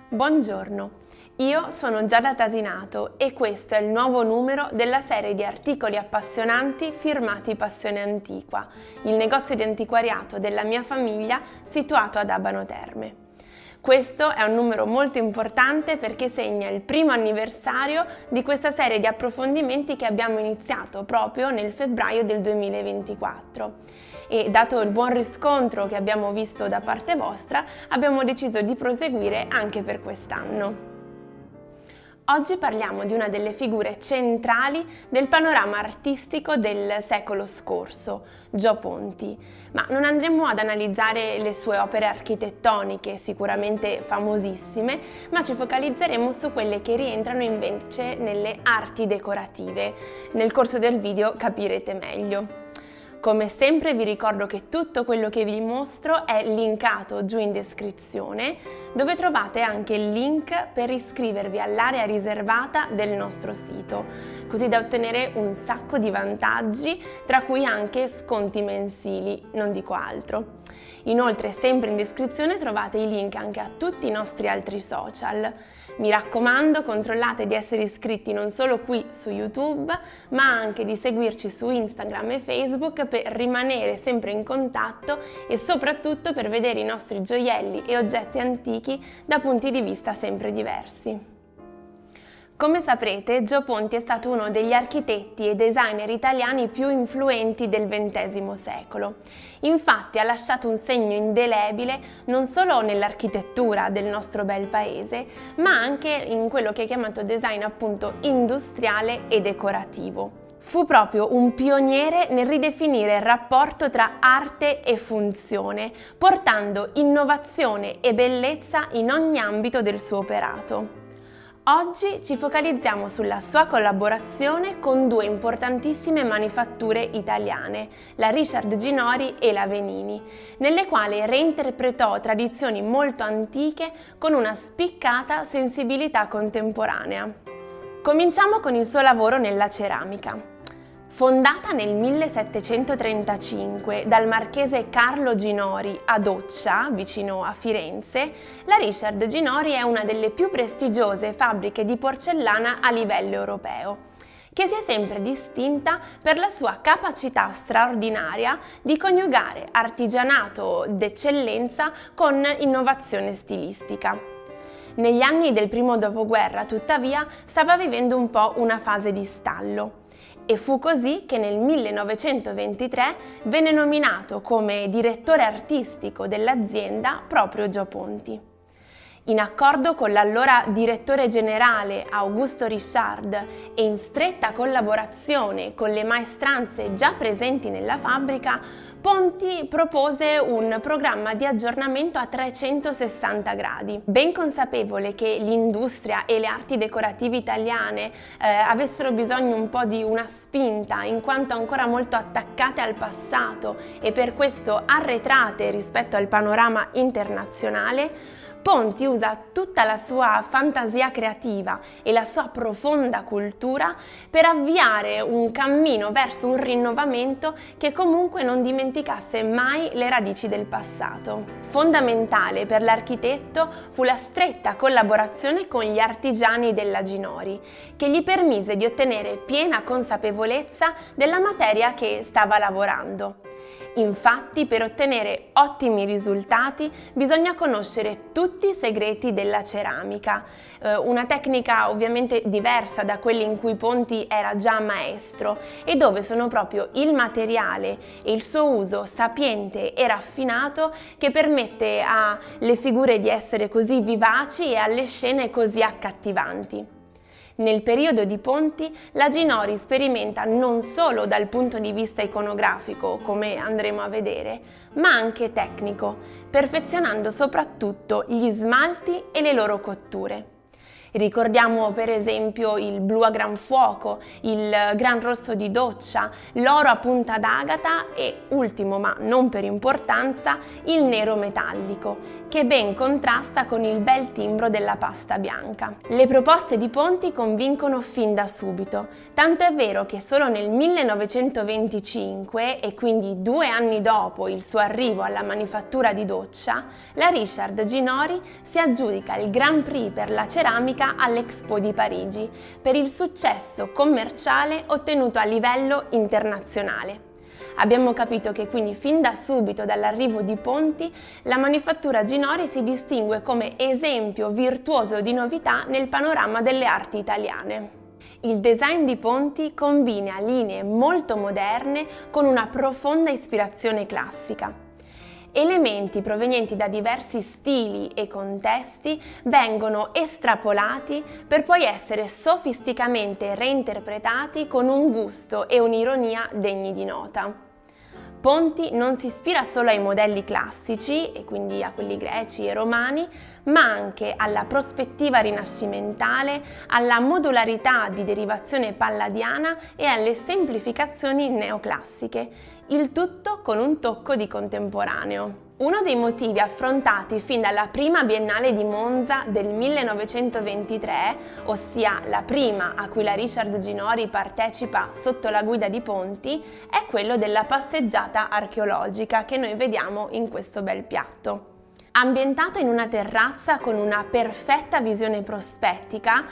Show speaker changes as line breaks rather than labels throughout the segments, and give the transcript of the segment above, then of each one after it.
Buongiorno, io sono Giada Tasinato e questo è il nuovo numero della serie di articoli appassionanti firmati Passione Antiqua, il negozio di antiquariato della mia famiglia situato ad Abano Terme. Questo è un numero molto importante perché segna il primo anniversario di questa serie di approfondimenti che abbiamo iniziato proprio nel febbraio del 2024 e dato il buon riscontro che abbiamo visto da parte vostra abbiamo deciso di proseguire anche per quest'anno. Oggi parliamo di una delle figure centrali del panorama artistico del secolo scorso, Gio Ponti, ma non andremo ad analizzare le sue opere architettoniche, sicuramente famosissime, ma ci focalizzeremo su quelle che rientrano invece nelle arti decorative. Nel corso del video capirete meglio. Come sempre vi ricordo che tutto quello che vi mostro è linkato giù in descrizione, dove trovate anche il link per iscrivervi all'area riservata del nostro sito, così da ottenere un sacco di vantaggi, tra cui anche sconti mensili, non dico altro. Inoltre, sempre in descrizione trovate i link anche a tutti i nostri altri social. Mi raccomando, controllate di essere iscritti non solo qui su YouTube, ma anche di seguirci su Instagram e Facebook per rimanere sempre in contatto e soprattutto per vedere i nostri gioielli e oggetti antichi da punti di vista sempre diversi. Come saprete, Gio Ponti è stato uno degli architetti e designer italiani più influenti del XX secolo. Infatti ha lasciato un segno indelebile non solo nell'architettura del nostro bel paese, ma anche in quello che è chiamato design appunto industriale e decorativo. Fu proprio un pioniere nel ridefinire il rapporto tra arte e funzione, portando innovazione e bellezza in ogni ambito del suo operato. Oggi ci focalizziamo sulla sua collaborazione con due importantissime manifatture italiane, la Richard Ginori e la Venini, nelle quali reinterpretò tradizioni molto antiche con una spiccata sensibilità contemporanea. Cominciamo con il suo lavoro nella ceramica. Fondata nel 1735 dal marchese Carlo Ginori a Doccia, vicino a Firenze, la Richard Ginori è una delle più prestigiose fabbriche di porcellana a livello europeo, che si è sempre distinta per la sua capacità straordinaria di coniugare artigianato d'eccellenza con innovazione stilistica. Negli anni del primo dopoguerra, tuttavia, stava vivendo un po' una fase di stallo. E fu così che nel 1923 venne nominato come direttore artistico dell'azienda proprio Gio Ponti. In accordo con l'allora direttore generale Augusto Richard e in stretta collaborazione con le maestranze già presenti nella fabbrica, Ponti propose un programma di aggiornamento a 360 gradi. Ben consapevole che l'industria e le arti decorative italiane avessero bisogno un po' di una spinta, in quanto ancora molto attaccate al passato e per questo arretrate rispetto al panorama internazionale, Ponti usa tutta la sua fantasia creativa e la sua profonda cultura per avviare un cammino verso un rinnovamento che comunque non dimenticasse mai le radici del passato. Fondamentale per l'architetto fu la stretta collaborazione con gli artigiani della Ginori, che gli permise di ottenere piena consapevolezza della materia che stava lavorando. Infatti, per ottenere ottimi risultati bisogna conoscere tutti i segreti della ceramica, una tecnica ovviamente diversa da quella in cui Ponti era già maestro e dove sono proprio il materiale e il suo uso sapiente e raffinato che permette alle figure di essere così vivaci e alle scene così accattivanti. Nel periodo di Ponti, la Ginori sperimenta non solo dal punto di vista iconografico, come andremo a vedere, ma anche tecnico, perfezionando soprattutto gli smalti e le loro cotture. Ricordiamo per esempio il blu a gran fuoco, il gran rosso di doccia, l'oro a punta d'agata e, ultimo ma non per importanza, il nero metallico, che ben contrasta con il bel timbro della pasta bianca. Le proposte di Ponti convincono fin da subito, tanto è vero che solo nel 1925, e quindi 2 anni dopo il suo arrivo alla manifattura di doccia, la Richard Ginori si aggiudica il Grand Prix per la ceramica all'Expo di Parigi per il successo commerciale ottenuto a livello internazionale. Abbiamo capito che quindi fin da subito dall'arrivo di Ponti la manifattura Ginori si distingue come esempio virtuoso di novità nel panorama delle arti italiane. Il design di Ponti combina linee molto moderne con una profonda ispirazione classica. Elementi provenienti da diversi stili e contesti vengono estrapolati per poi essere sofisticamente reinterpretati con un gusto e un'ironia degni di nota. Ponti non si ispira solo ai modelli classici, e quindi a quelli greci e romani, ma anche alla prospettiva rinascimentale, alla modularità di derivazione palladiana e alle semplificazioni neoclassiche, il tutto con un tocco di contemporaneo. Uno dei motivi affrontati fin dalla prima Biennale di Monza del 1923, ossia la prima a cui la Richard Ginori partecipa sotto la guida di Ponti, è quello della passeggiata archeologica che noi vediamo in questo bel piatto. Ambientato in una terrazza con una perfetta visione prospettica,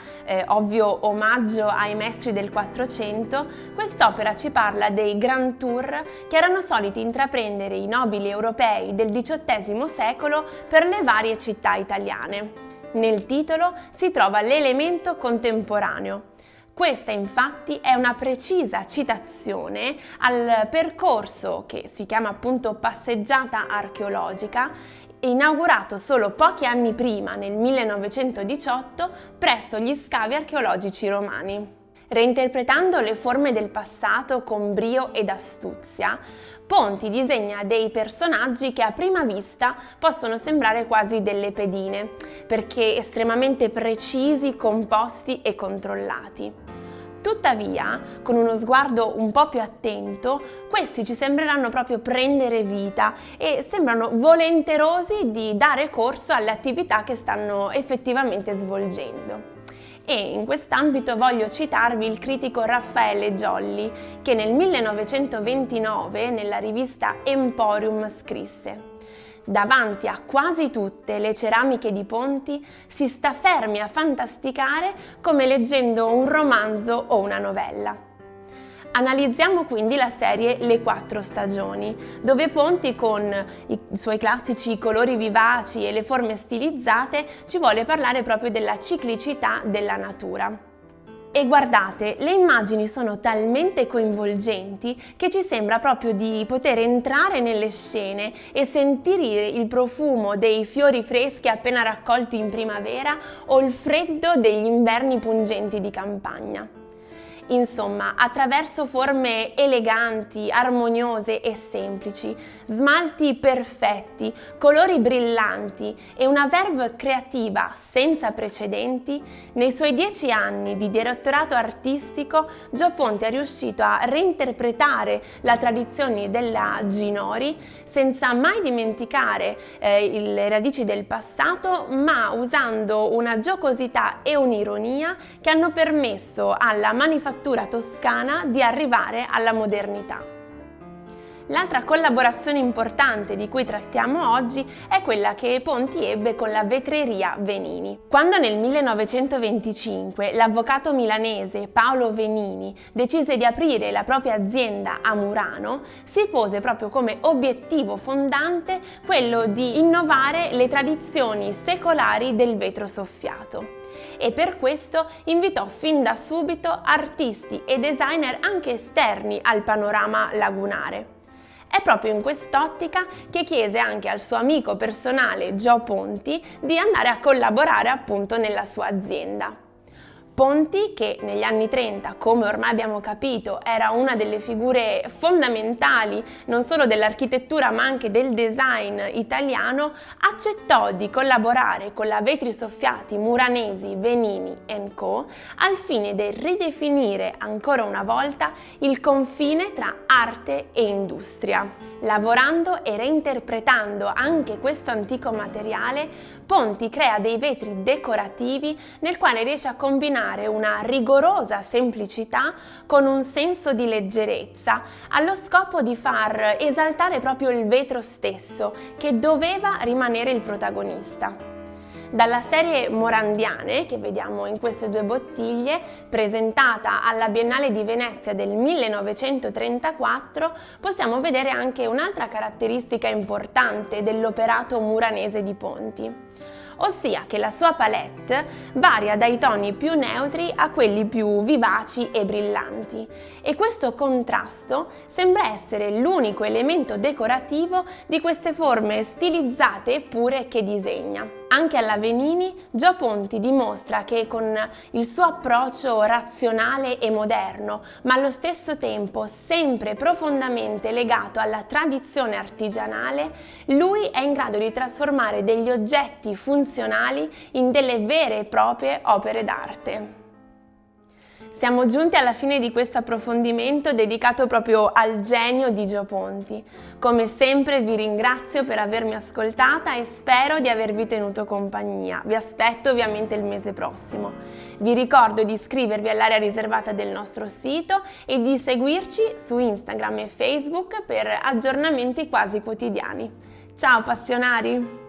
ovvio omaggio ai maestri del Quattrocento, quest'opera ci parla dei grand tour che erano soliti intraprendere i nobili europei del XVIII secolo per le varie città italiane. Nel titolo si trova l'elemento contemporaneo. Questa infatti è una precisa citazione al percorso che si chiama appunto passeggiata archeologica, inaugurato solo pochi anni prima, nel 1918, presso gli scavi archeologici romani. Reinterpretando le forme del passato con brio ed astuzia, Ponti disegna dei personaggi che a prima vista possono sembrare quasi delle pedine, perché estremamente precisi, composti e controllati. Tuttavia, con uno sguardo un po' più attento, questi ci sembreranno proprio prendere vita e sembrano volenterosi di dare corso alle attività che stanno effettivamente svolgendo. E in quest'ambito voglio citarvi il critico Raffaele Giolli, che nel 1929 nella rivista Emporium scrisse: davanti a quasi tutte le ceramiche di Ponti si sta fermi a fantasticare come leggendo un romanzo o una novella. Analizziamo quindi la serie Le Quattro Stagioni, dove Ponti con i suoi classici colori vivaci e le forme stilizzate ci vuole parlare proprio della ciclicità della natura. E guardate, le immagini sono talmente coinvolgenti che ci sembra proprio di poter entrare nelle scene e sentire il profumo dei fiori freschi appena raccolti in primavera o il freddo degli inverni pungenti di campagna. Insomma, attraverso forme eleganti, armoniose e semplici, smalti perfetti, colori brillanti e una verve creativa senza precedenti, nei suoi 10 anni di direttorato artistico Gio Ponti è riuscito a reinterpretare la tradizione della Ginori senza mai dimenticare le radici del passato, ma usando una giocosità e un'ironia che hanno permesso alla manifattura toscana di arrivare alla modernità. L'altra collaborazione importante di cui trattiamo oggi è quella che Ponti ebbe con la vetreria Venini. Quando nel 1925 l'avvocato milanese Paolo Venini decise di aprire la propria azienda a Murano, si pose proprio come obiettivo fondante quello di innovare le tradizioni secolari del vetro soffiato. E per questo invitò fin da subito artisti e designer anche esterni al panorama lagunare. È proprio in quest'ottica che chiese anche al suo amico personale Gio Ponti di andare a collaborare appunto nella sua azienda. Ponti, che negli anni 30, come ormai abbiamo capito, era una delle figure fondamentali non solo dell'architettura ma anche del design italiano, accettò di collaborare con la Vetri Soffiati Muranesi Venini & Co. al fine di ridefinire ancora una volta il confine tra arte e industria. Lavorando e reinterpretando anche questo antico materiale, Ponti crea dei vetri decorativi nel quale riesce a combinare una rigorosa semplicità con un senso di leggerezza, allo scopo di far esaltare proprio il vetro stesso, che doveva rimanere il protagonista. Dalla serie Morandiane, che vediamo in queste due bottiglie, presentata alla Biennale di Venezia del 1934, possiamo vedere anche un'altra caratteristica importante dell'operato muranese di Ponti, ossia che la sua palette varia dai toni più neutri a quelli più vivaci e brillanti, e questo contrasto sembra essere l'unico elemento decorativo di queste forme stilizzate eppure che disegna. Anche alla Venini, Gio Ponti dimostra che con il suo approccio razionale e moderno, ma allo stesso tempo sempre profondamente legato alla tradizione artigianale, lui è in grado di trasformare degli oggetti funzionali in delle vere e proprie opere d'arte. Siamo giunti alla fine di questo approfondimento dedicato proprio al genio di Gio Ponti. Come sempre vi ringrazio per avermi ascoltata e spero di avervi tenuto compagnia. Vi aspetto ovviamente il mese prossimo. Vi ricordo di iscrivervi all'area riservata del nostro sito e di seguirci su Instagram e Facebook per aggiornamenti quasi quotidiani. Ciao passionari!